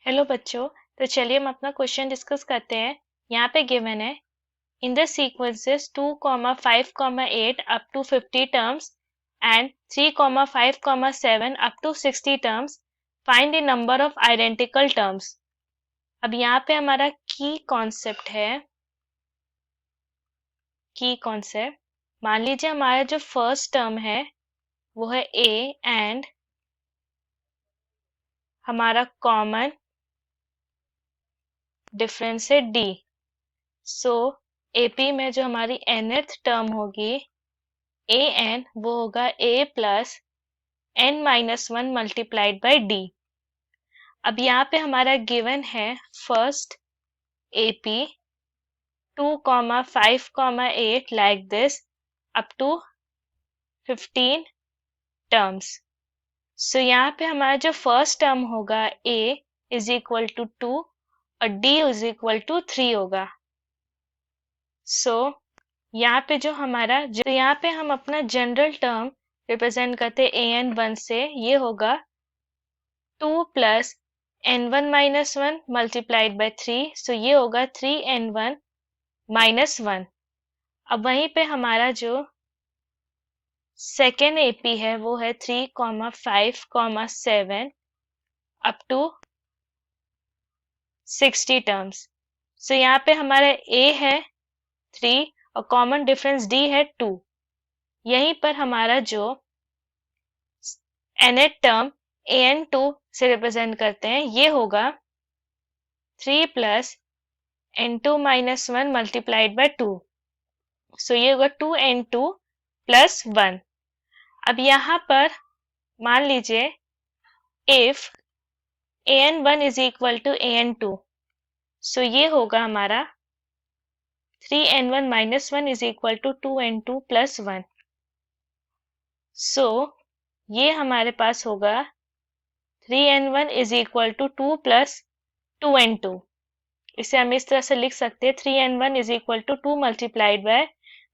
Hello बच्चों। तो चलिए हम अपना क्वेश्चन डिस्कस करते हैं। यहाँ पे गिवन है in the sequences 2,5,8 up to 50 terms and 3,5,7 up to 60 terms, find the number of identical terms. अब यहाँ पे हमारा की कॉन्सेप्ट है, की कॉन्सेप्ट मान लीजिए हमारा जो फर्स्ट टर्म है वो है ए एंड हमारा कॉमन डिफरेंस है डी। सो एपी में जो हमारी nth टर्म होगी ए एन, वो होगा a plus n minus one multiplied by d. अब यहाँ पे हमारा गिवन है first AP 2,5,8 like this up to 15 terms. So यहाँ पे हमारा जो फर्स्ट टर्म होगा ए इज इक्वल टू 2 और डी इज इक्वल टू 3 होगा। सो यहाँ पे जो हमारा जो यहाँ पे हम अपना जनरल टर्म रिप्रेजेंट करते हैं an1 से, ये होगा 2 plus n1 minus one multiplied by 3। सो ये होगा 3n1 माइनस वन। अब वहीं पे हमारा जो सेकेंड एपी है वो है 3,5,7 अप टू 60 टर्म्स। सो यहाँ पे हमारा a है 3 और कॉमन डिफरेंस d है 2। यहीं पर हमारा जो nth टर्म an2 से रिप्रेजेंट करते हैं, ये होगा 3 plus n2 minus one multiplied by 2। सो ये होगा 2n2 प्लस 1। अब यहाँ पर मान लीजिए if an1 is equal to an2, so ये होगा हमारा 3n1 minus one is equal to 2n2 plus 1। So ये हमारे पास होगा 3n1 is equal to 2 plus 2n2। इसे हम इस तरह से लिख सकते हैं 3n1 is equal to 2 multiplied by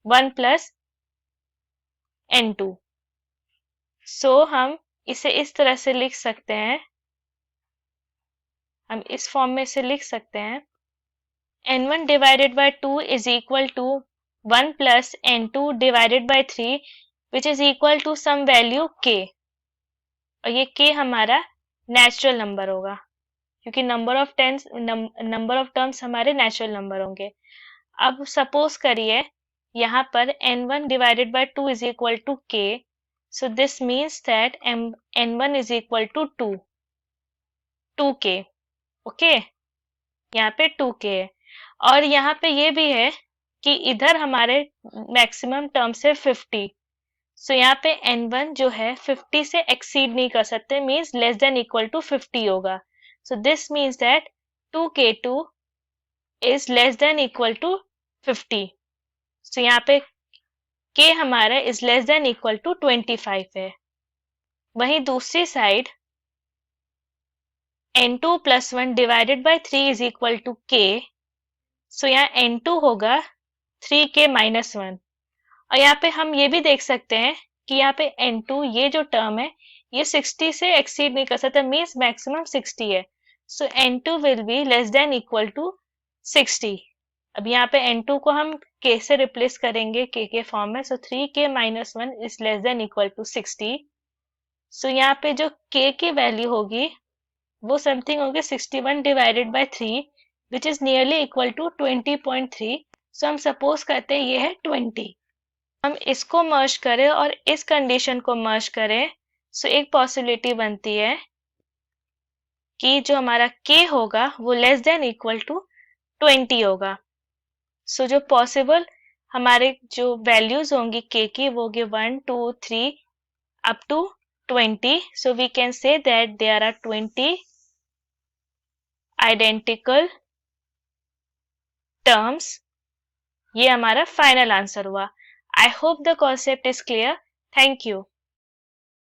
1 plus n2। So हम इसे इस तरह से लिख सकते हैं, हम इस फॉर्म में इसे लिख सकते हैं n1 divided by 2 is equal to 1 plus n2 divided by 3 which is equal to some value k। और ये k हमारा नेचुरल नंबर होगा क्योंकि नंबर ऑफ टर्म्स हमारे नेचुरल नंबर होंगे। अब सपोज करिए यहाँ पर n1 divided by 2 is equal to k। So this means that n1 is equal to 2k। Okay, यहाँ पे 2k है और यहाँ पे ये भी है कि इधर हमारे मैक्सिमम टर्म्स है 50। सो यहाँ पे n1 जो है 50 से एक्सीड नहीं कर सकते, means less than equal to 50 होगा। So this means that 2k2 is less than equal to 50। So यहाँ पे k हमारा is less than equal to 25 है। वहीं दूसरी side n2 plus 1 divided by 3 is equal to k। So यहाँ n2 होगा 3k minus 1। और यहाँ पे हम ये भी देख सकते हैं कि यहाँ पे n2 ये जो टर्म है ये 60 से एक्सीड नहीं कर सकता, मीन्स मैक्सिमम 60 है। So n2 will be less than equal to 60। अब यहाँ पे n2 को हम k से रिप्लेस करेंगे k के फॉर्म में। So 3k minus 1 is less than equal to 60। So यहाँ पे जो k की वैल्यू होगी वो समथिंग होगी 61 divided by 3 which is nearly equal to 20.3। So हम सपोज करते हैं ये है 20। हम इसको मर्ज करें और इस कंडीशन को मर्ज करें, सो एक पॉसिबिलिटी बनती है कि जो हमारा k होगा वो लेस देन इक्वल टू 20 होगा। सो जो पॉसिबल हमारे जो वैल्यूज होंगी k की वो होगी 1 2 3 up to 20। So we can say that there are 20 identical terms. ये हमारा फाइनल आंसर हुआ। I hope the concept is clear. Thank you.